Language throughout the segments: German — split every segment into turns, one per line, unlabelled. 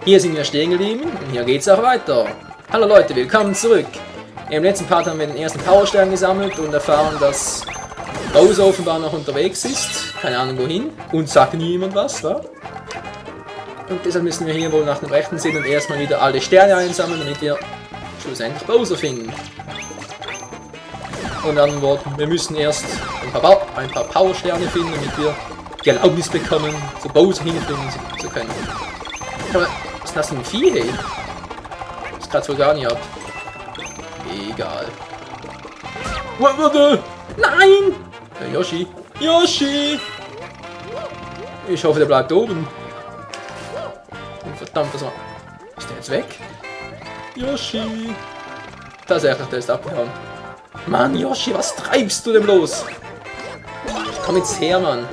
Hier sind wir stehen geblieben und hier geht's auch weiter. Hallo Leute, willkommen zurück. Im letzten Part haben wir den ersten Powerstern gesammelt und erfahren, dass Bowser offenbar noch unterwegs ist. Keine Ahnung wohin. Und sagt niemand was, wa? Und deshalb müssen wir hier wohl nach dem rechten Sinn und erstmal wieder alle Sterne einsammeln, damit wir schlussendlich Bowser finden. Und dann Worten, wir müssen erst ein paar Powersterne finden, damit wir die Erlaubnis bekommen, zu Bowser hinfliegen zu können. Aber was ist das denn ein Vieh, hey? Das kratzt wohl gar nicht ab. Egal. Warte! Nein! Yoshi! Yoshi! Ich hoffe, der bleibt oben. Verdammt, was war... Ist der jetzt weg? Yoshi! Tatsächlich, der ist abgehauen. Mann, Yoshi, was treibst du denn bloß? Komm jetzt her, Mann.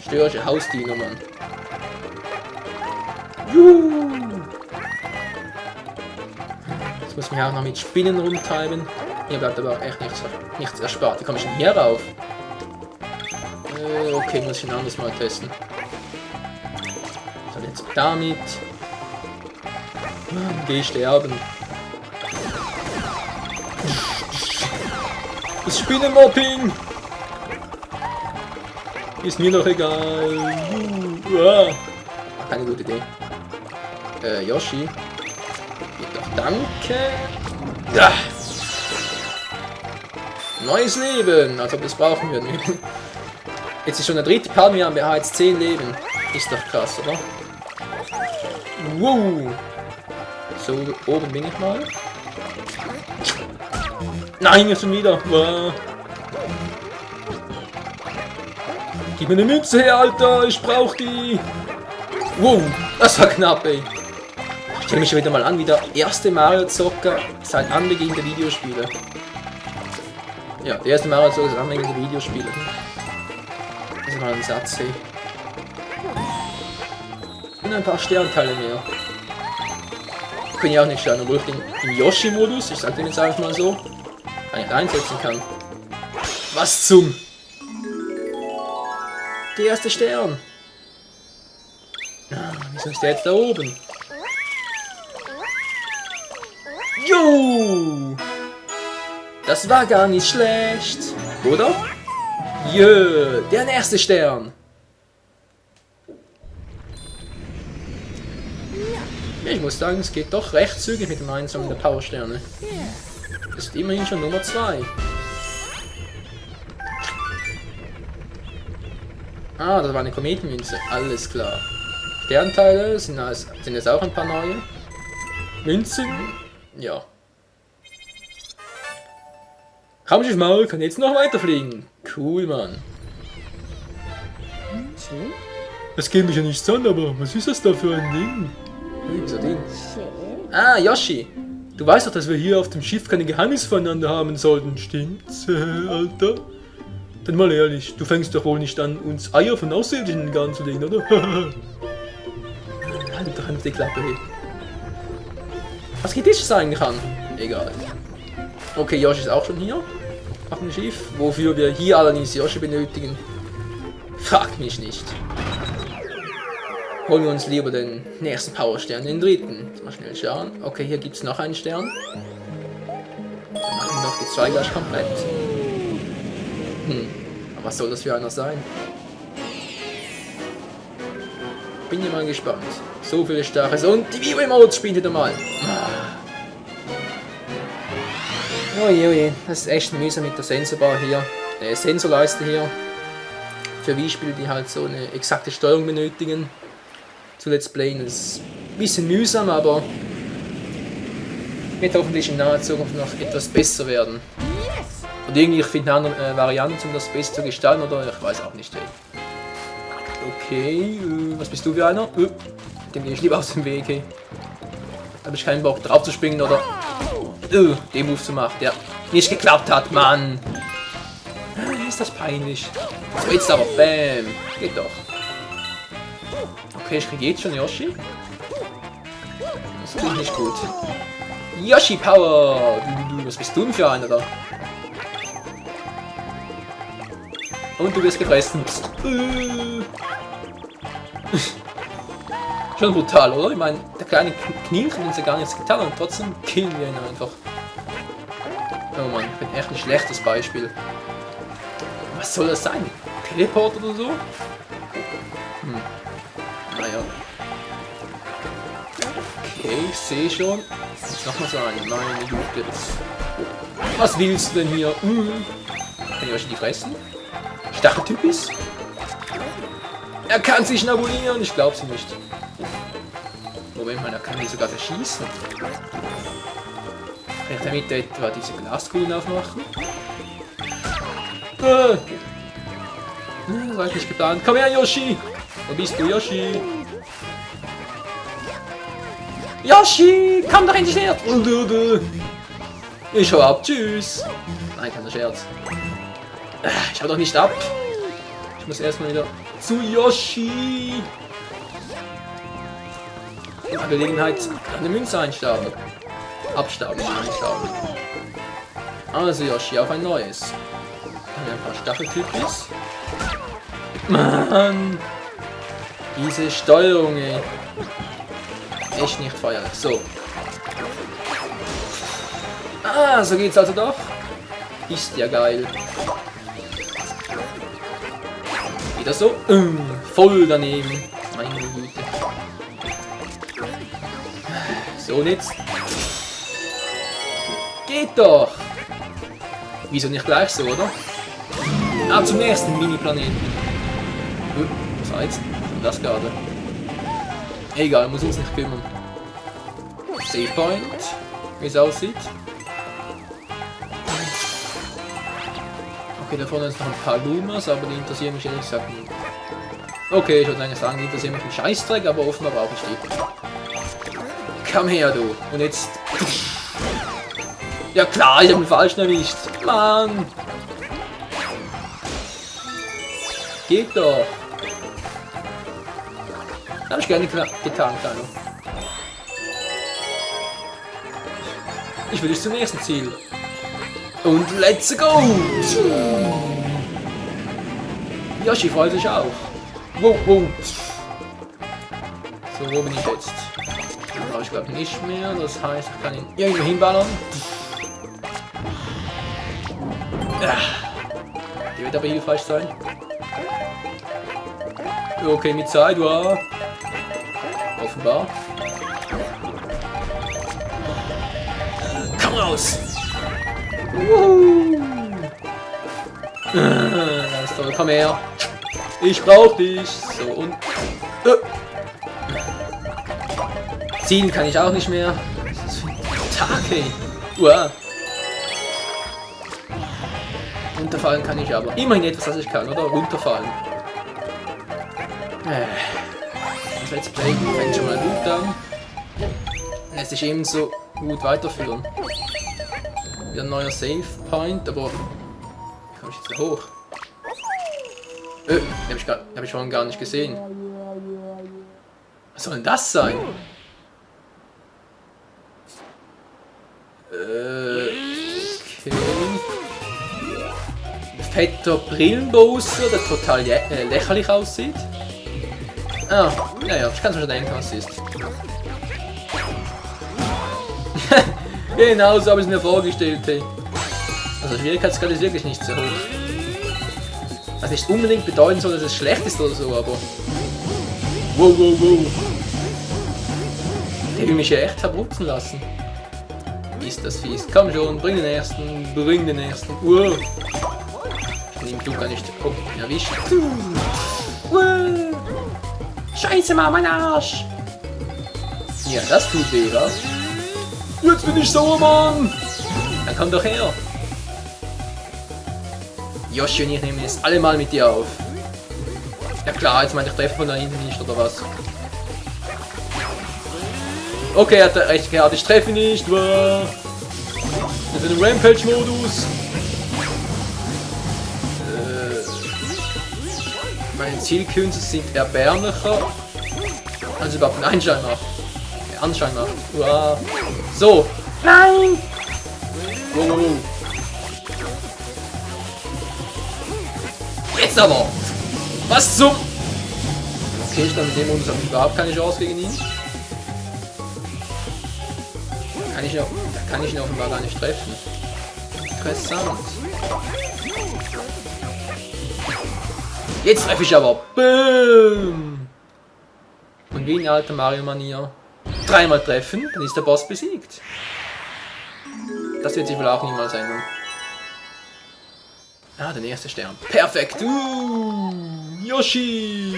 Störrische Hausdiener, Mann. Juhu. Jetzt muss man ja auch noch mit Spinnen rumtreiben. Hier bleibt aber auch echt nichts erspart. Wie komme ich denn hier rauf? Okay, muss ich ein anderes Mal testen. So, jetzt damit. Mann, geh sterben. Das Spinnenmopping! Ist mir doch egal. Keine gute Idee. Yoshi. Geht doch, danke. Ja. Neues Leben, als ob wir es brauchen würden. Jetzt ist schon der dritte Part, wir haben bereits 10 Leben. Ist doch krass, oder? Wow. So, oben bin ich mal. Nein, jetzt schon wieder. Wow. Gib mir eine Münze her, Alter. Ich brauch die. Wow, das war knapp, ey. Ich stelle mich schon wieder mal an wie der erste Mario-Zocker seit Anbeginn der Videospiele. Ja, der erste Mario-Zocker seit Anbeginn der Videospiele. Das ist mal ein Satz, ey. Und ein paar Sternteile mehr. Ich bin ja auch nicht schauen, obwohl ich den im Yoshi-Modus, ich sag den jetzt einfach mal so, eigentlich einsetzen kann. Was zum... Der erste Stern. Wieso ist der jetzt da oben? Jo! Das war gar nicht schlecht. Oder? Jö, der nächste Stern. Ich muss sagen, es geht doch recht zügig mit dem Einsammeln der Powersterne. Das ist immerhin schon Nummer 2. Ah, das war eine Kometenmünze. Alles klar. Sternteile sind jetzt auch ein paar neue. Münzen, ja. Raumschiff Maul kann jetzt noch weiterfliegen. Cool, Mann. Das geht mich ja nichts an, aber was ist das da für ein Ding? So Ding. Ah, Yoshi. Du weißt doch, dass wir hier auf dem Schiff keine Geheimnisse voneinander haben sollten, stimmt's, Alter? Dann mal ehrlich, du fängst doch wohl nicht an, uns Eier von Außerirdischen in den Garten zu legen, oder? Halt doch einfach die Klappe hin. Was geht das eigentlich an? Egal. Okay, Yoshi ist auch schon hier. Auf dem Schiff. Wofür wir hier allerdings Yoshi benötigen, fragt mich nicht. Holen wir uns lieber den nächsten Powerstern, den dritten. Jetzt mal schnell schauen. Okay, hier gibt es noch einen Stern. Dann machen wir noch die 2 gleich komplett. Aber was soll das für einer sein? Bin ja mal gespannt. So viele Starres und die Wii-Remote spielt wieder mal. Oje, oje, das ist echt mühsam mit der Sensorbar hier. Sensorleiste hier. Für Wii-Spiele, die halt so eine exakte Steuerung benötigen. Zu Let's Playen ist ein bisschen mühsam, aber wird hoffentlich in naher Zukunft noch etwas besser werden. Und irgendwie, ich finde eine andere Variante, um das besser zu gestalten, oder ich weiß auch nicht. Ey. Okay, was bist du für einer? Dem gehe ich lieber aus dem Weg. Hey. Da habe ich keinen Bock drauf zu springen oder den Move zu machen, der nicht geklappt hat, Mann. Ist das peinlich. So, jetzt aber, bam. Geht doch. Okay, ich kriege jetzt schon Yoshi. Das klingt nicht gut. Yoshi Power! Was bist du denn für einer da? Und du wirst gefressen. Schon brutal, oder? Ich meine, der kleine Knilch hat uns ja gar nichts getan und trotzdem killen wir ihn einfach. Oh Mann, ich bin echt ein schlechtes Beispiel. Was soll das sein? Teleport oder so? Naja. Okay, ich sehe schon. Jetzt nochmal so ein. Meine Güte. Was willst du denn hier? Kann ich euch die fressen? Stacheltypis? Er kann sich schnabulieren. Ich glaube sie nicht. Moment mal, er kann die sogar verschießen. Kann ich damit etwa diese Glaskugeln aufmachen? Das war ich nicht geplant. Komm her, Yoshi! Wo bist du, Yoshi? Yoshi! Komm doch endlich her! Ich hau ab. Tschüss! Nein, kein Scherz. Ich hau doch nicht ab. Ich muss erstmal wieder zu Yoshi. Bei Gelegenheit eine Münze einstauben. Abstauben, nicht einstauben. Also Yoshi, auf ein neues. Haben wir ein paar Stacheltypis. Mann! Diese Steuerung, ey. Echt nicht feierlich. So. Ah, so geht's also doch. Ist ja geil. Wieder so. Voll daneben. Meine Güte. So, und jetzt. Geht doch! Wieso nicht gleich so, oder? Ah, zum nächsten Mini-Planeten. Was war jetzt? Das gerade. Egal, muss uns nicht kümmern. Save Point, wie es aussieht. Okay, da vorne ist noch ein paar Lumas, aber die interessieren mich ehrlich gesagt nicht. Okay, ich würde eigentlich sagen, die interessieren mich einen Scheißdreck, aber offenbar brauche ich die. Komm her, du. Und jetzt... Ja klar, ich habe ihn falsch erwischt. Mann! Geht doch! Habe ich gerne getan, Kleiner. Ich will dich zum nächsten Ziel. Und let's go! Yoshi freut sich auch. Wow, wow. So, wo bin ich jetzt? Den brauche ich glaube nicht mehr. Das heißt, ich kann ihn irgendwo hinballern. Die wird aber hilfreich sein. Okay, mit Zeit, wow. Offenbar. Komm raus! Ganz toll, komm her. Ich brauch dich. So und... Ziehen kann ich auch nicht mehr. Das ist für ein Tag, ey. Wow. Runterfallen kann ich aber. Immerhin etwas, was ich kann, oder? Runterfallen. Das Let's Play fängt schon mal gut an. Lässt sich ebenso gut weiterführen. Wieder ein neuer Save Point, aber wie komme ich jetzt da hoch? Den hab ich vorhin gar nicht gesehen. Was soll denn das sein? Okay. Fetter Brillenbowser, der total lächerlich aussieht. Ah, naja, ich kann es mir schon denken, was es ist. Genau so habe ich es mir vorgestellt, hey. Also der Schwierigkeitsgrad ist wirklich nicht so hoch. Was nicht unbedingt bedeuten soll, dass es schlecht ist oder so, aber... Wow, wow, wow. Der will mich ja echt verputzen lassen. Ist das fies. Komm schon, bring den ersten, bring den ersten. Wow. Ich nehme du gar nicht. Oh, erwischt. Wow. Scheiße, Mann, mein Arsch. Ja, das tut weh, was? Jetzt bin ich sauer, Mann. Dann komm doch her. Yoshi und ich nehmen jetzt alle mal mit dir auf. Ja klar, jetzt meinte ich treffe von da hinten nicht, oder was? Okay, er hat recht gehabt, ich treffe nicht, wow. Das ist ein Rampage-Modus. Meine Zielkünste sind erbärmlicher, als überhaupt einen Anschein macht. Wow. So. Nein! Wow. Jetzt aber! Was zum... Okay, ich glaube, mit dem Modus habe ich überhaupt keine Chance gegen ihn. Da kann ich ihn offenbar gar nicht treffen. Interessant. Jetzt treffe ich aber. Boom! Und wie in alter Mario-Manier. Dreimal treffen, dann ist der Boss besiegt. Das wird sich wohl auch niemals ändern. Ah, der nächste Stern. Perfekt. Yoshi!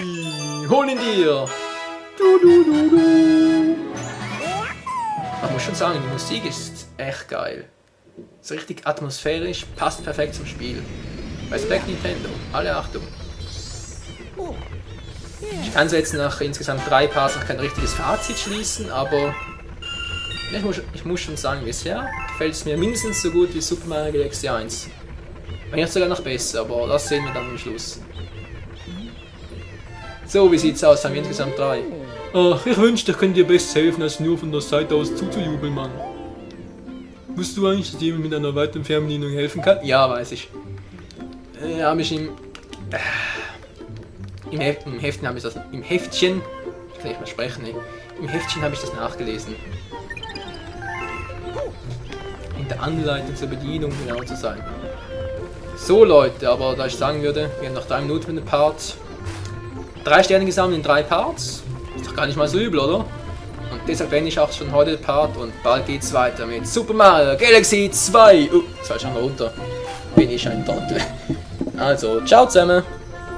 Hol ihn dir! Man muss schon sagen, die Musik ist echt geil. Ist richtig atmosphärisch, passt perfekt zum Spiel. Respekt Nintendo. Alle Achtung. Ich kann so jetzt nach insgesamt 3 Parts noch kein richtiges Fazit schließen, aber ich muss schon sagen, bisher gefällt es mir mindestens so gut wie Super Mario Galaxy 1. Wenn nicht sogar noch besser, aber das sehen wir dann am Schluss. So, wie sieht's aus? Haben wir insgesamt 3. Ach, ich wünschte, ich könnte dir besser helfen, als nur von der Seite aus zuzujubeln, Mann. Wusstest du eigentlich, dass jemand mit einer weiteren Fernbedienung helfen kann? Ja, weiß ich. Habe ich im Heftchen habe ich das. Im Heftchen. Ich kann nicht mehr sprechen, ne? Im Heftchen habe ich das nachgelesen. In der Anleitung zur Bedienung genau zu sein. So Leute, aber da ich sagen würde, wir haben noch 3 Minuten für den Part. 3 Sterne gesammelt in 3 Parts. Ist doch gar nicht mal so übel, oder? Und deshalb beende ich auch schon heute den Part und bald geht's weiter mit Super Mario Galaxy 2. Jetzt fällt schon runter. Bin ich ein Trottel. Also, ciao zusammen.